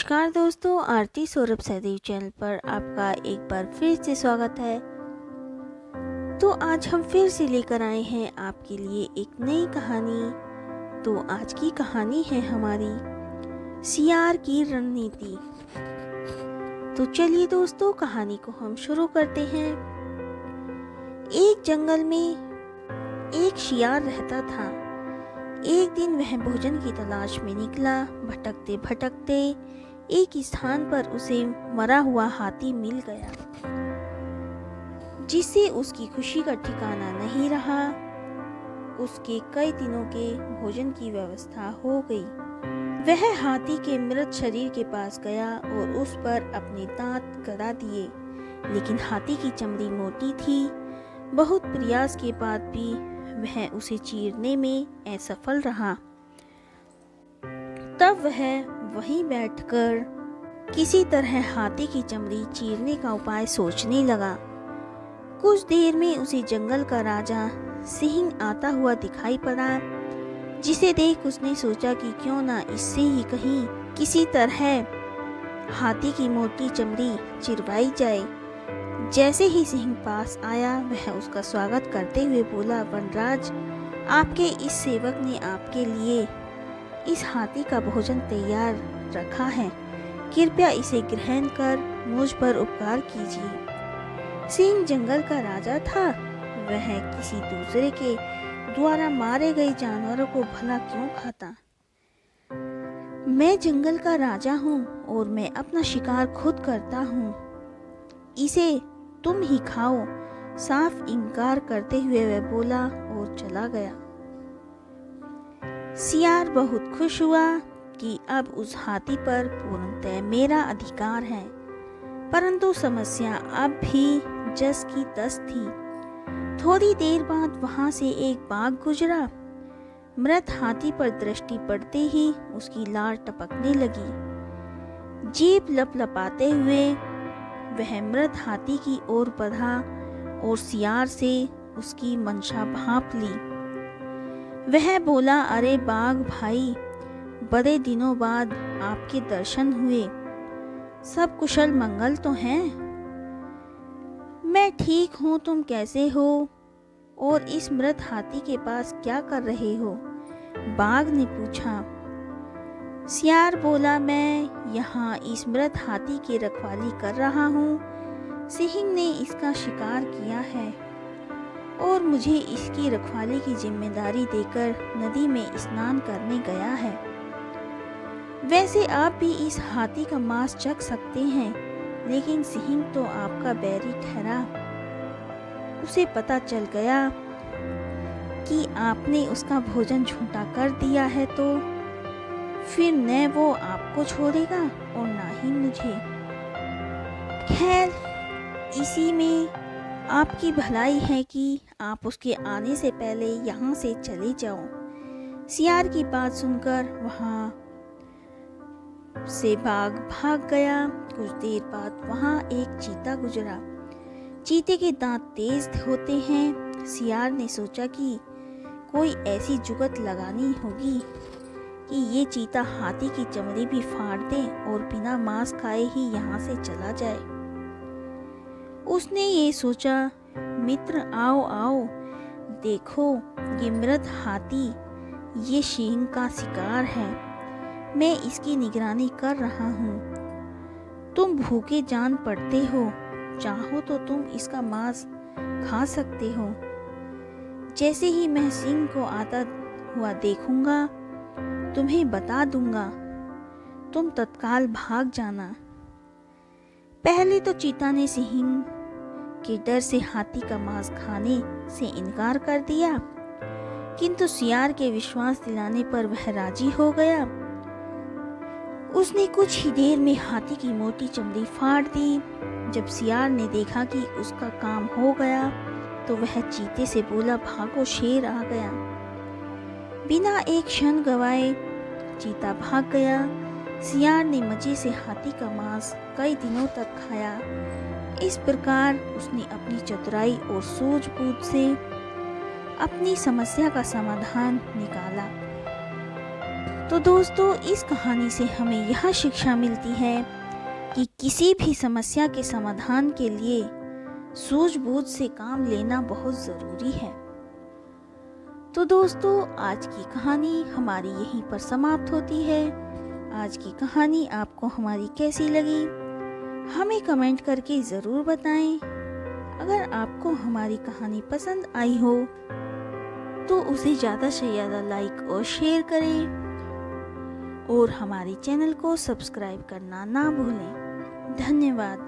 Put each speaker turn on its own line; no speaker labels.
नमस्कार दोस्तों, आरती सौरभ सहदेव चैनल पर आपका एक बार फिर से स्वागत है। तो आज हम फिर से लेकर आए हैं आपके लिए एक नई कहानी। तो आज की कहानी है हमारी सियार की रणनीति। तो चलिए दोस्तों, कहानी को हम शुरू करते हैं। एक जंगल में एक शियार रहता था। एक दिन वह भोजन की तलाश में निकला। भटकते भटकते एक स्थान पर उसे मरा हुआ हाथी मिल गया, जिससे उसकी खुशी का ठिकाना नहीं रहा। उसके कई दिनों के भोजन की व्यवस्था हो गई। वह हाथी के मृत शरीर के पास गया और उस पर अपने दांत गड़ा दिए, लेकिन हाथी की चमड़ी मोटी थी। बहुत प्रयास के बाद भी वह उसे चीरने में असफल रहा। तब वह वहीं बैठकर किसी तरह हाथी की चमड़ी चीरने का उपाय सोचने लगा। कुछ देर में उसे जंगल का राजा सिंह आता हुआ दिखाई पड़ा, जिसे देख उसने सोचा कि क्यों ना इससे ही कहीं किसी तरह हाथी की मोटी चमड़ी चिरवाई जाए। जैसे ही सिंह पास आया, वह उसका स्वागत करते हुए बोला, वनराज, आपके इस सेवक ने आपके लिए इस हाथी का भोजन तैयार रखा है। कृपया इसे ग्रहण कर मुझ पर उपकार कीजिए। सिंह जंगल का राजा था। वह किसी दूसरे के द्वारा मारे गए जानवरों को भला क्यों खाता। मैं जंगल का राजा हूँ और मैं अपना शिकार खुद करता हूँ। इसे तुम ही खाओ। साफ इनकार करते हुए वह बोला और चला गया। सियार बहुत खुश हुआ कि अब उस हाथी पर पूर्णतः मेरा अधिकार है, परंतु समस्या अब भी जस की तस थी। थोड़ी देर बाद वहां से एक बाघ गुजरा। मृत हाथी पर दृष्टि पड़ते ही उसकी लार टपकने लगी। जीभ लपलपाते हुए वह मृत हाथी की ओर बढ़ा और सियार से उसकी मंशा भांप ली। वह बोला, अरे बाघ भाई, बड़े दिनों बाद आपके दर्शन हुए। सब कुशल मंगल तो हैं? मैं ठीक हूँ, तुम कैसे हो और इस मृत हाथी के पास क्या कर रहे हो? बाघ ने पूछा। सियार बोला, मैं यहाँ इस मृत हाथी की रखवाली कर रहा हूँ। सिंह ने इसका शिकार किया है और मुझे इसकी रखवाली की जिम्मेदारी देकर नदी में स्नान करने गया है। वैसे आप भी इस हाथी का मांस चख सकते हैं, लेकिन सिंह तो आपका बैरी ठहरा। उसे पता चल गया कि आपने उसका भोजन झूठा कर दिया है, तो फिर न वो आपको छोड़ेगा और ना ही मुझे। खैर, इसी में आपकी भलाई है कि आप उसके आने से पहले यहाँ से चले जाओ। सियार की बात सुनकर वहाँ से बाघ भाग गया। कुछ देर बाद वहाँ एक चीता गुजरा। चीते के दांत तेज होते हैं। सियार ने सोचा कि कोई ऐसी जुगत लगानी होगी कि ये चीता हाथी की चमड़ी भी फाड़ दे और बिना मांस खाए ही यहाँ से चला जाए। उसने ये सोचा, मित्र आओ आओ, देखो ये मृत हाथी, ये सिंह का शिकार है। मैं इसकी निगरानी कर रहा हूँ। तुम भूखे जान पड़ते हो, चाहो तो तुम इसका मांस खा सकते हो। जैसे ही मैं सिंह को आता हुआ देखूंगा, तुम्हें बता दूंगा। तुम तत्काल भाग जाना। पहले तो चीता ने सिंह के डर से हाथी का मांस खाने से इनकार कर दिया, किंतु सियार के विश्वास दिलाने पर वह राजी हो गया। उसने कुछ ही देर में हाथी की मोटी चमड़ी फाड़ दी। जब सियार ने देखा कि उसका काम हो गया, तो वह चीते से बोला, भागो, शेर आ गया। बिना एक क्षण गवाए चीता भाग गया। सियार ने मजे से हाथी का मांस कई दिनों तक खाया। इस प्रकार उसने अपनी चतुराई और सूझबूझ से अपनी समस्या का समाधान निकाला। तो दोस्तों, इस कहानी से हमें यह शिक्षा मिलती है कि किसी भी समस्या के समाधान के लिए सूझबूझ से काम लेना बहुत ज़रूरी है। तो दोस्तों, आज की कहानी हमारी यहीं पर समाप्त होती है। आज की कहानी आपको हमारी कैसी लगी, हमें कमेंट करके ज़रूर बताएं। अगर आपको हमारी कहानी पसंद आई हो तो उसे ज़्यादा से ज़्यादा लाइक और शेयर करें और हमारे चैनल को सब्सक्राइब करना ना भूलें। धन्यवाद।